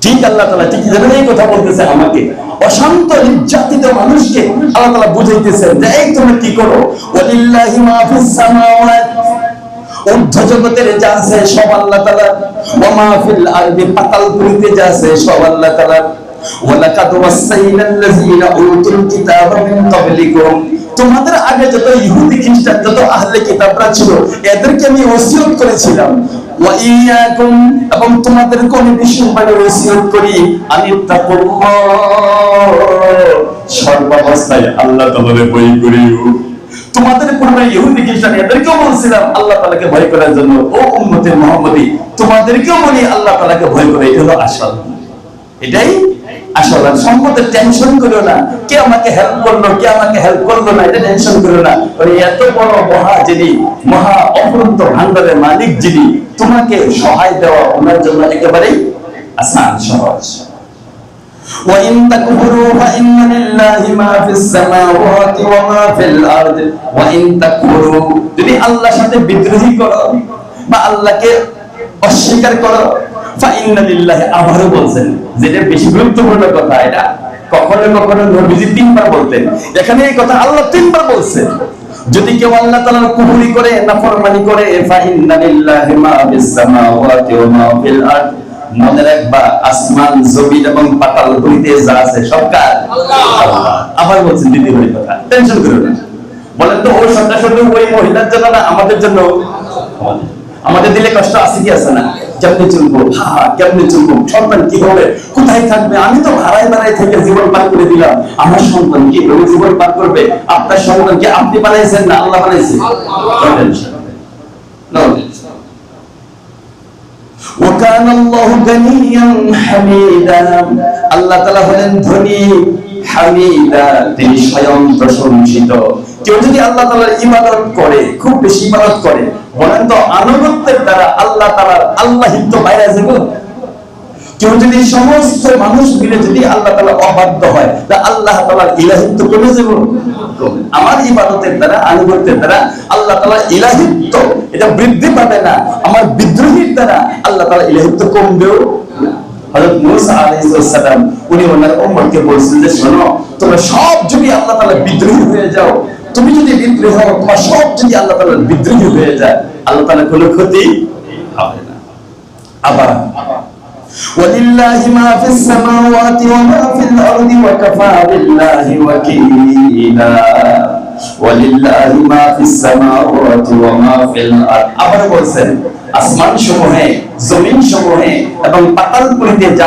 ঠিক আল্লাহ তাআলা ঠিক এই কথা বলতেছে আমাকে, অশান্ত নির্যাতিত মানুষকে আল্লাহ তাআলা বুঝাইতেছেন যে এই তুমি কি করো, ওয়ালিল্লাহি মা ফিস সামাওয়াত, ঊর্ধ্ব জগতের যা আছে সব আল্লাহ তাআলা, ওয়া মা ফিল আরদি, পাতাল পুরীতে যা আছে সব আল্লাহ তাআলা। ওয়ালাকাদ ওয়াসাইনাল্লাযীনা উতুল কিতাবা মিন ক্বাবলিকুম, তোমাদের আগে যত ইহুদি খ্রিস্টান যত আহলে কিতাবরা ছিল এদেরকে আমি ওসিয়ত করেছিলাম, ওয়া ইয়াকুম, এবং তোমাদেরকে আমি বিশেষভাবে ওসিয়ত করি, আনিত্তাকুল্লাহ, সর্বাবস্থায় আল্লাহ তাআলাকে ভয় করিও। তোমাদের পূর্বে ইহুদি খ্রিস্টান এদেরকেও বলছিলাম আল্লাহ তাআলাকে ভয় করার জন্য, ও উম্মতে মুহাম্মদী তোমাদেরকেও বলি আল্লাহ তাআলাকে ভয় করো। এটা হলো আসল, এটাই আসল। সম্পদের টেনশন করো না, কে আমাকে হেল্প করলো কে আমাকে হেল্প করলো না, এটা টেনশন করো না। ওই এত বড় মহা যিনি, মহা অফুরন্ত ভান্ডারের মালিক যিনি, তোমাকে সহায় দেওয়া ওনার জন্য একেবারেই আসান সহজ। وَإِن تَكْفُرُوا فَإِنَّ لِلَّهِ مَا فِي السَّمَاوَاتِ وَمَا فِي الْأَرْضِ وَإِن تَكْفُرُوا, যদি আল্লাহর সাথে বিদ্রোহী করো বা আল্লাহকে অস্বীকার করো, فَإِنَّ لِلَّهِ, আবারও বলছেন, যেটা বেশি গুরুত্বপূর্ণ কথা, এটা কখনো কখনো নবীজি 3 বার বলতেন, এখানে এই কথা আল্লাহ 3 বার বলছেন। যদি কেউ আল্লাহ তাআলার কুফরি করে, নাফরমানি করে, فَإِنَّ لِلَّهِ مَا فِي السَّمَاوَاتِ وَمَا فِي الْأَرْضِ, মনে রাখবা আসমান জমিন এবং পাতাল ভূমিতে যা আছে সব কার? আল্লাহ। আবার বলছেন দ্বিতীয় কথা, টেনশন করো না। বলেন তো ওই সন্তান শুধু ওই মহিলার জন্য না, আমাদের জন্য? আমাদের দিলে কষ্ট আছে কি আছে না? কেমনে চলবো, কেমনে চলবো, সন্তান কি হবে, কোথায় থাকবে, আমি তো ভাড়ায় ভাড়ায় থেকে জীবন পার করে দিলাম, আমার সন্তান কি ভাবে জীবন পার করবে? আপনার সন্তানকে আপনি বানাইছেন না আল্লাহ বানাইছেন? وَكَانَ اللَّهُ غَنِيًّا حَمِيدًا, আল্লাহ তাআলা হলেন ধনী, হামিদা, তিনি স্বয়ং প্রশংসিত। কেউ যদি আল্লাহ তাআলার ইবাদত করে, খুব বেশি ইবাদত করে, বলেন তো আনুগত্যের দ্বারা আল্লাহ তাআলার আল্লাহিত্ব বাইরে যাবে? কেউ যদি সমস্ত মানুষ মিলে যদি আল্লাহ তাআলা অবাধ্য হয়, তা আল্লাহ তাআলার ইলাহিত্ব কমে যাবে? আমার ইবাদতের দ্বারা, আনুগত্যের দ্বারা আল্লাহ তাআলার ইলাহিত্ব এটা বৃদ্ধি পাবে না, আমার বিদ্রোহীর দ্বারা আল্লাহ তাআলার ইলাহিত্ব কমবেও না। হযরত মূসা আলাইহিস সালাম উনি ওনার উম্মতকে বলছিলেন যে শোনো, তোমরা সব যদি আল্লাহ তাআলার বিদ্রোহী হয়ে যাও, তুমি যদি বিদ্রোহী হও, তোমার সব যদি আল্লাহ তাআলার বিদ্রোহী হয়ে যায়, আল্লাহ তাআলার কোনো ক্ষতি হবে না। আবার وَلِلَّهِ مَا فِي السَّمَاوَاتِ وَمَا فِي الْأَرْضِ وَكَفَى بِاللَّهِ وَكِيلًا وَلِلَّهِ مَا فِي السَّمَاوَاتِ وَمَا فِي الْأَرْضِ, আবার বলছেন আসমান সমূহে, জমিন সমূহে এবং পাতাল পুরীতে যা